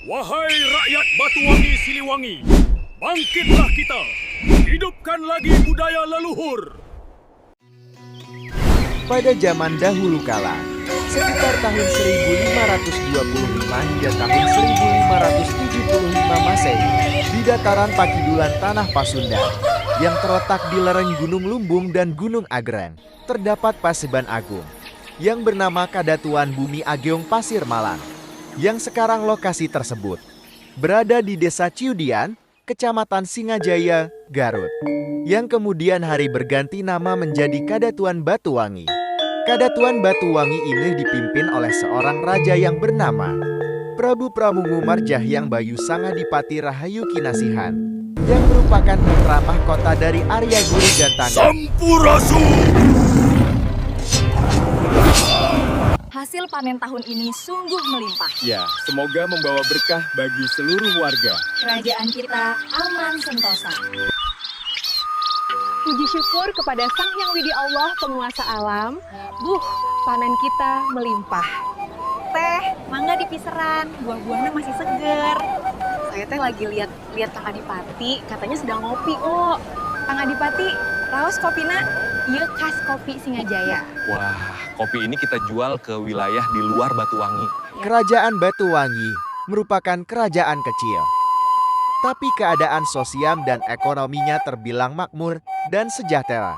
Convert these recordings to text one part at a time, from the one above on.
Wahai rakyat Batuwangi Siliwangi, bangkitlah kita, hidupkan lagi budaya leluhur. Pada zaman dahulu kala, sekitar tahun 1525 hingga tahun 1575 Masehi, di dataran Pakidulan Tanah Pasundan, yang terletak di lereng Gunung Lumbung dan Gunung Agreng, terdapat Paseban Agung, yang bernama Kadatuan Bumi Ageong Pasir Malang, yang sekarang lokasi tersebut berada di Desa Ciudian, Kecamatan Singajaya, Garut, yang kemudian hari berganti nama menjadi Kadatuan Batuwangi. Kadatuan Batuwangi ini dipimpin oleh seorang raja yang bernama Prabu Pramungu Marjahyang Bayu Sangadipati Rahayu Kinasihan, yang merupakan putra mahkota dari Arya Guru Gantanga. Sampurasun! Hasil panen tahun ini sungguh melimpah. Ya, semoga membawa berkah bagi seluruh warga. Kerajaan kita aman sentosa. Puji syukur kepada Sang Hyang Widi Allah, penguasa alam. Panen kita melimpah. Teh, mangga dipiseran, buah-buahnya masih seger. Saya teh lagi lihat Kang Adipati, katanya sedang ngopi, oh. Kang Adipati, raos kopina, ieu khas kopi Singajaya. Wah, kopi ini kita jual ke wilayah di luar Batuwangi. Kerajaan Batuwangi merupakan kerajaan kecil, tapi keadaan sosial dan ekonominya terbilang makmur dan sejahtera.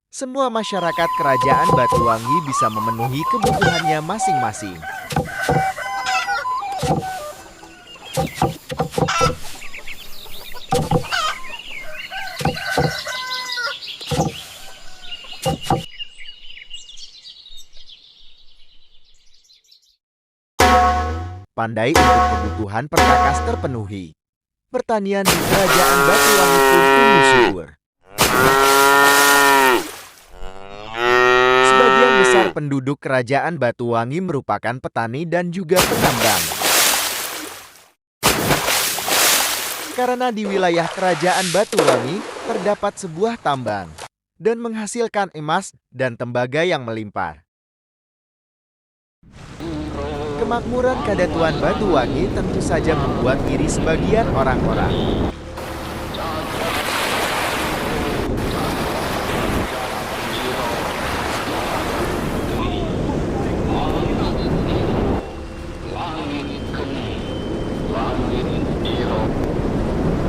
Semua masyarakat kerajaan Batuwangi bisa memenuhi kebutuhannya masing-masing. Pandai untuk kebutuhan perkakas terpenuhi. Pertanian di kerajaan Batuwangi pun tumbuh subur. Sebagian besar penduduk kerajaan Batuwangi merupakan petani dan juga penambang. Karena di wilayah kerajaan Batuwangi terdapat sebuah tambang dan menghasilkan emas dan tembaga yang melimpah. Kemakmuran Kadatuan Batuwangi tentu saja membuat iri sebagian orang-orang.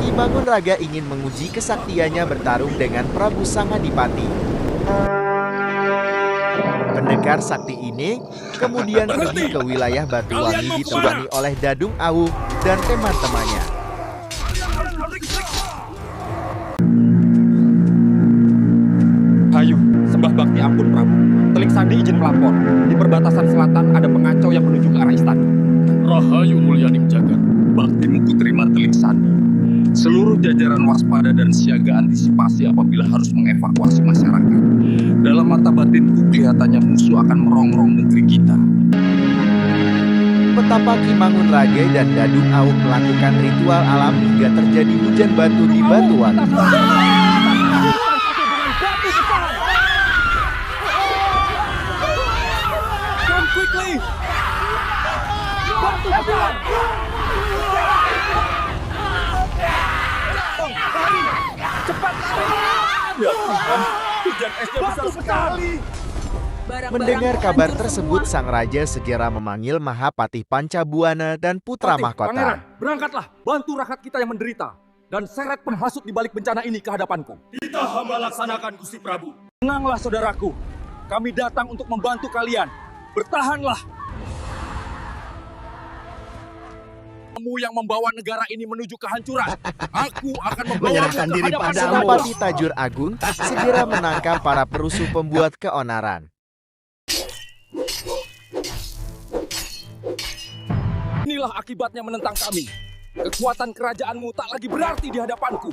Ki Mangunraga ingin menguji kesaktiannya bertarung dengan Prabu Sangadipati. Pendekar sakti ini kemudian pergi ke wilayah Batuwangi ditemani oleh Dadung Awu dan teman-temannya. Hayu, sembah bakti ampun Prabu. Telik Sandi izin melapor. Di perbatasan selatan ada pengacau yang menuju ke arah istana. Rahayu Mulyaning Jagat, Baktimu kuterima Telik Sandi. Seluruh jajaran waspada dan siaga antisipasi apabila harus mengevakuasi masyarakat. Dalam mata batinku kelihatannya musuh akan merongrong negeri kita. Betapa Ki Mangunraga dan Dadung Awu melakukan ritual alam hingga terjadi hujan batu di Batuwangi. come quickly! Bantu cepat! Cepat! Ya Tuhan, hujan esnya besar sekali! Mendengar kabar tersebut, sang raja segera memanggil Mahapatih Pancabuana dan putra Pangeran, mahkota. berangkatlah, bantu rakyat kita yang menderita dan seret penghasut di balik bencana ini ke hadapanku. Kita hamba laksanakan, Gusti Prabu. Tenanglah saudaraku, kami datang untuk membantu kalian. Bertahanlah. Kamu yang membawa negara ini menuju kehancuran. Aku akan membawa diri padamu. Senopati Tajur Agung segera menangkap para perusuh pembuat keonaran. Inilah akibatnya menentang kami. Kekuatan kerajaanmu tak lagi berarti di hadapanku.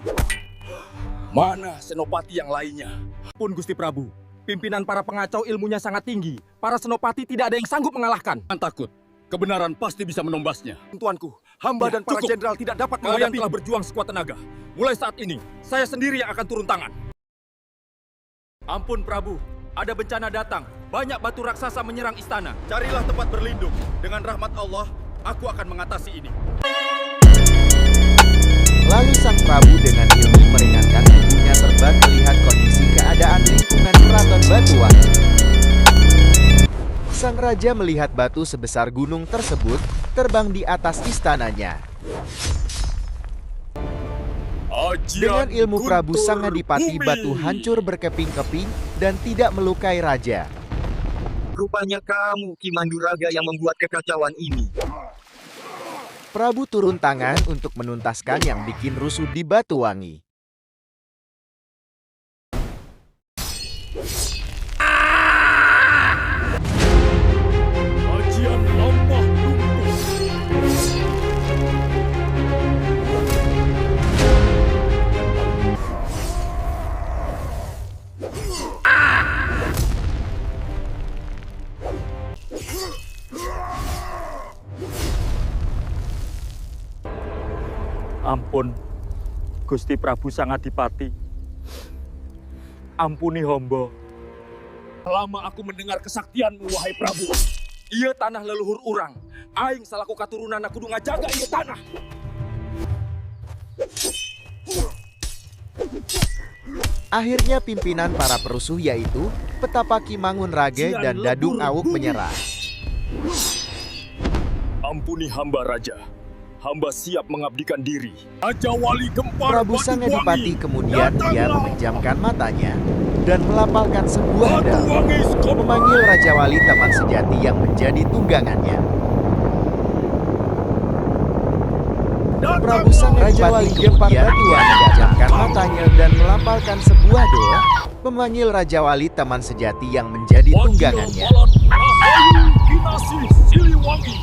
Mana senopati yang lainnya? Pun Gusti Prabu, pimpinan para pengacau ilmunya sangat tinggi. Para senopati tidak ada yang sanggup mengalahkan. Jangan takut, kebenaran pasti bisa menombasnya. Tuanku, hamba dan para jenderal tidak dapat menghadapi. Kalian telah berjuang sekuat tenaga. Mulai saat ini, saya sendiri yang akan turun tangan. Ampun Prabu, ada bencana datang. Banyak batu raksasa menyerang istana. Carilah tempat berlindung. Dengan rahmat Allah, Aku akan mengatasi ini. Lalu sang Prabu dengan ilmu meringankan tubuhnya terbang melihat kondisi keadaan lingkungan keraton Batuwangi. Sang raja melihat batu sebesar gunung tersebut terbang di atas istananya. Dengan ilmu Prabu Sangadipati, batu hancur berkeping-keping dan tidak melukai raja. Rupanya kamu Ki Manduraga yang membuat kekacauan ini. Prabu turun tangan untuk menuntaskan yang bikin rusuh di Batuwangi. Ajian Lampah Lumpuh. Ampun, Gusti Prabu Sangadipati. Ampuni hamba. Lama aku mendengar kesaktianmu, wahai Prabu. Ia tanah leluhur urang. Aing salaku katurunan aku kudu ngajaga ieu tanah. Akhirnya pimpinan para perusuh yaitu Petapaki Mangun Rage dan Dadung Awuk menyerah. Ampuni hamba raja. Hamba siap mengabdikan diri. Raja Wali Gempar Prabu Sangadipati Batuwangi. kemudian diam memejamkan matanya dan melapalkan sebuah dal, Batuwangi Skop. memanggil Raja Wali teman sejati yang menjadi tunggangannya. Prabu Sangadipati kemudian memejamkan matanya dan melapalkan sebuah doa, memanggil Raja Wali teman sejati yang menjadi tunggangannya. Rahayu Kinasih Siliwangi.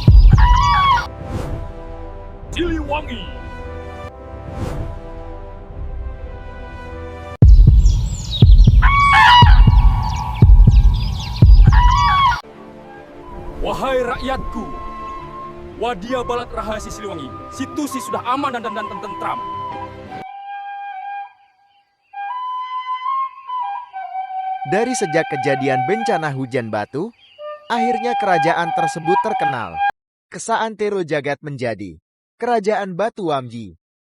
Siliwangi. Wahai rakyatku, Wadia Balat Rahayu Siliwangi, situasi sudah aman dan tentram. Dari sejak kejadian bencana hujan batu, akhirnya kerajaan tersebut terkenal. Kesaantero jagat menjadi Kerajaan Batuwangi.